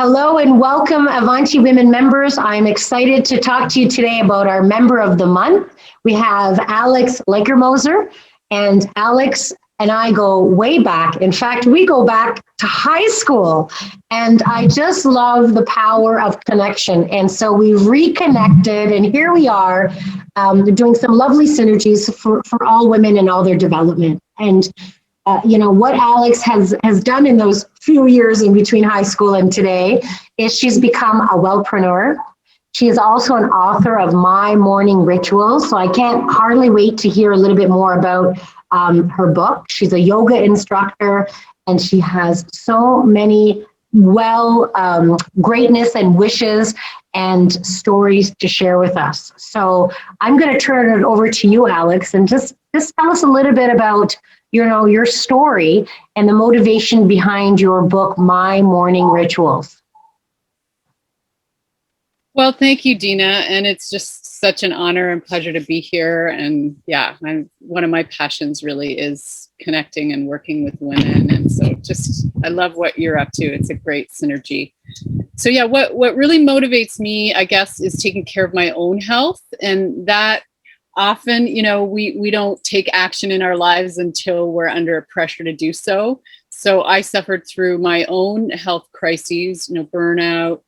Hello and welcome, Avanti Women members. I'm excited to talk to you today about our member of the month. We have Alex Leikermoser, and Alex and I go way back. In fact, we go back to high school, and I just love the power of connection. And so we reconnected, and here we are doing some lovely synergies for all women and all their development. And what Alex has done in those few years in between high school and today is she's become a wellpreneur. She is also an author of My Morning Rituals. So I can't hardly wait to hear a little bit more about her book. She's a yoga instructor, and she has so many greatness and wishes and stories to share with us. So I'm going to turn it over to you, Alex, and just tell us a little bit about your story and the motivation behind your book, My Morning Rituals. Well, thank you, Dina. And it's just such an honor and pleasure to be here. And yeah, one of my passions really is connecting and working with women. And so I love what you're up to. It's a great synergy. So yeah, what really motivates me, I guess, is taking care of my own health. And that often, we don't take action in our lives until we're under pressure to do so. So I suffered through my own health crises, burnout,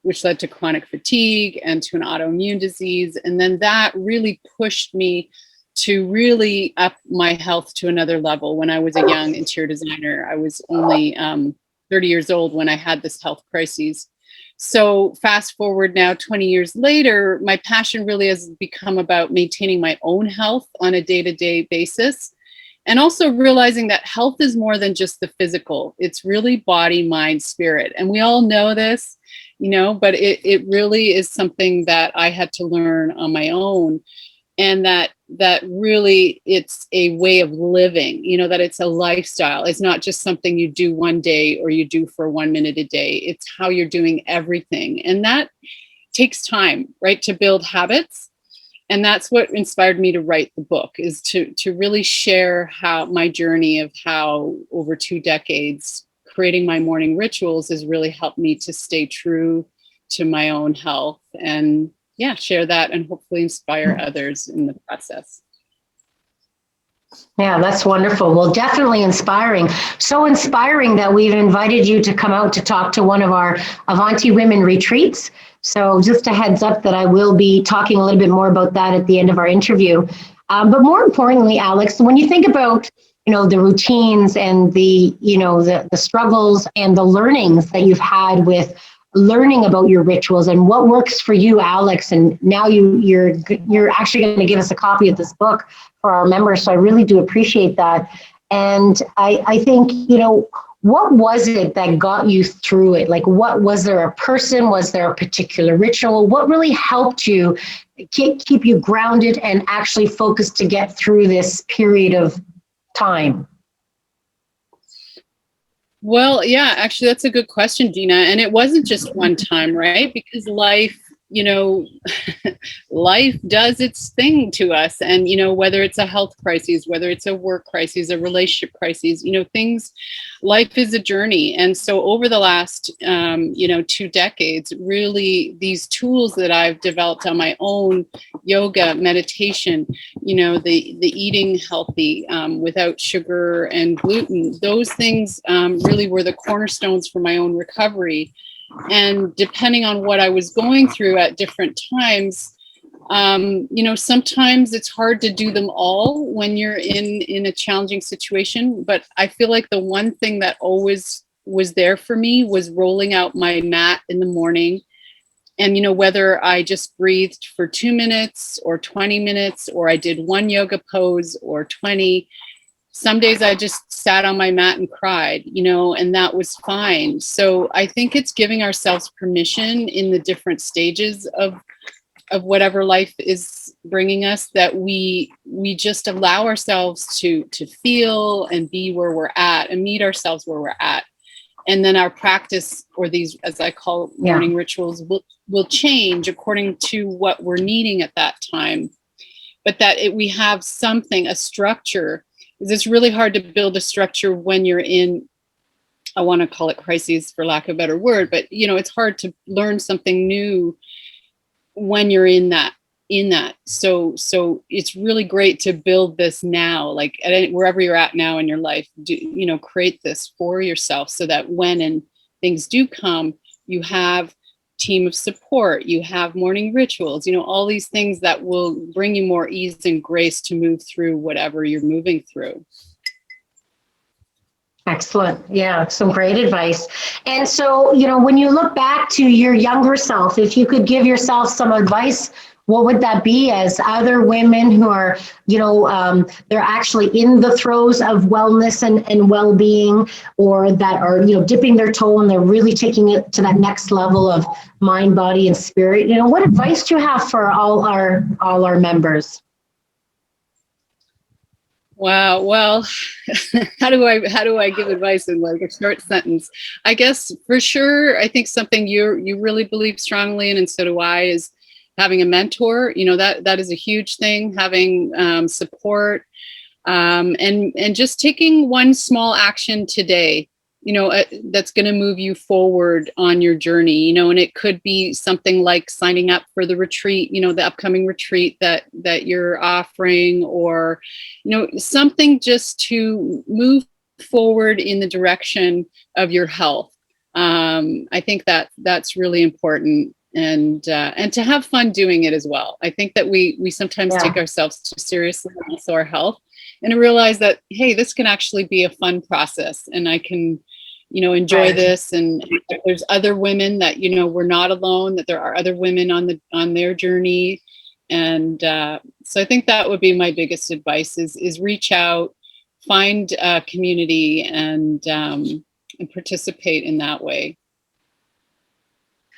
which led to chronic fatigue and to an autoimmune disease. And then that really pushed me to really up my health to another level. When I was a young interior designer, I was only 30 years old when I had this health crisis. So fast forward now 20 years later, my passion really has become about maintaining my own health on a day-to-day basis. And also realizing that health is more than just the physical. It's really body, mind, spirit. And we all know this, but it really is something that I had to learn on my own. And that really it's a way of living, that it's a lifestyle. It's not just something you do one day or you do for 1 minute a day. It's how you're doing everything. And that takes time, right, to build habits. And that's what inspired me to write the book, is to really share how my journey of how over 2 decades creating my morning rituals has really helped me to stay true to my own health and share that and hopefully inspire others in the process. Yeah, that's wonderful. Well, definitely inspiring. So inspiring that we've invited you to come out to talk to one of our Avanti Women retreats. So just a heads up that I will be talking a little bit more about that at the end of our interview. But more importantly, Alex, when you think about the routines and the struggles and the learnings that you've had with learning about your rituals and what works for you, Alex, and now you're actually going to give us a copy of this book for our members. So I really do appreciate that. And I think, what was it that got you through it? Like, what was there a person? Was there a particular ritual? What really helped you keep you grounded and actually focused to get through this period of time? Well, yeah, actually, that's a good question, Dina. And it wasn't just one time, right? Because life, life does its thing to us. And, whether it's a health crisis, whether it's a work crisis, a relationship crisis, life is a journey. And so over the last, 2 decades, really these tools that I've developed on my own, yoga, meditation, the eating healthy without sugar and gluten, those things really were the cornerstones for my own recovery. And depending on what I was going through at different times, sometimes it's hard to do them all when you're in a challenging situation. But I feel like the one thing that always was there for me was rolling out my mat in the morning. And, whether I just breathed for 2 minutes or 20 minutes, or I did one yoga pose or 20, some days I just sat on my mat and cried, and that was fine. So I think it's giving ourselves permission in the different stages of whatever life is bringing us, that we just allow ourselves to feel and be where we're at and meet ourselves where we're at. And then our practice, or these, as I call morning rituals, will change according to what we're needing at that time. But that we have something, a structure. It's really hard to build a structure when you're in I want to call it crises for lack of a better word, but it's hard to learn something new when you're in that. So it's really great to build this now, like wherever you're at now in your life, create this for yourself so that when things do come, you have team of support, you have morning rituals, all these things that will bring you more ease and grace to move through whatever you're moving through. Excellent. Yeah, some great advice. And so, when you look back to your younger self, if you could give yourself some advice, what would that be as other women who are, they're actually in the throes of wellness and well-being, or that are, dipping their toe and they're really taking it to that next level of mind, body, and spirit? What advice do you have for all our members? Wow. Well, how do I give advice in like a short sentence? I guess for sure, I think something you really believe strongly in, and so do I, is having a mentor. That is a huge thing. Having support, and just taking one small action today, that's going to move you forward on your journey. And it could be something like signing up for the retreat, the upcoming retreat that you're offering, or something just to move forward in the direction of your health. I think that's really important. And to have fun doing it as well. I think that we sometimes take ourselves too seriously, and also our health, and to realize that, hey, this can actually be a fun process, and I can, enjoy this. And there's other women that, we're not alone, that there are other women on their journey. And so I think that would be my biggest advice is reach out, find a community, and participate in that way.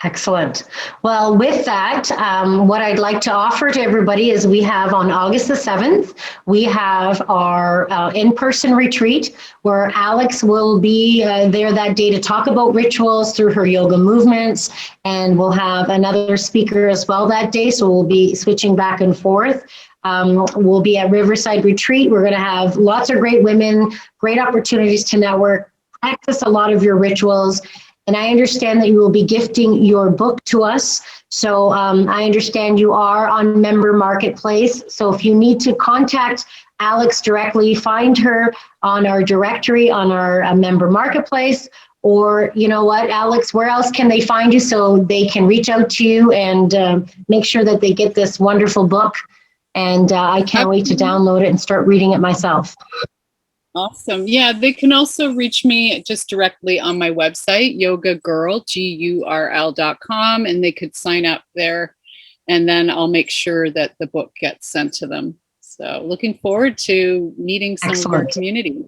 Excellent. Well, with that, what I'd like to offer to everybody is we have on August the 7th, we have our in-person retreat where Alex will be there that day to talk about rituals through her yoga movements. And we'll have another speaker as well that day. So we'll be switching back and forth. We'll be at Riverside Retreat. We're going to have lots of great women, great opportunities to network, practice a lot of your rituals. And I understand that you will be gifting your book to us. So I understand you are on Member Marketplace. So if you need to contact Alex directly, find her on our directory on our Member Marketplace. Or, you know what, Alex, where else can they find you so they can reach out to you and make sure that they get this wonderful book? And I can't wait to download it and start reading it myself. Awesome. Yeah, they can also reach me just directly on my website, Yogagurl, GURL.com, and they could sign up there, and then I'll make sure that the book gets sent to them. So looking forward to meeting some of our community.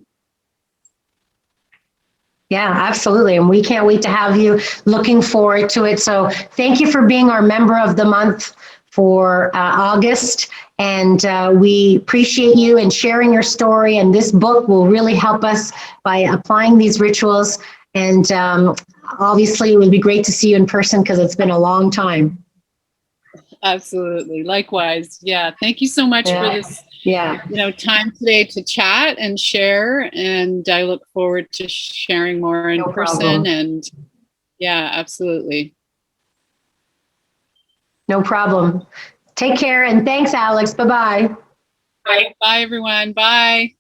Yeah, absolutely. And we can't wait to have you. Looking forward to it. So thank you for being our member of the month for August. And we appreciate you and sharing your story. And this book will really help us by applying these rituals. And obviously, it would be great to see you in person because it's been a long time. Absolutely. Likewise. Yeah. Thank you so much for this time today to chat and share. And I look forward to sharing more in person. And yeah, absolutely. No problem. Take care. And thanks, Alex. Bye-bye. Bye, everyone. Bye.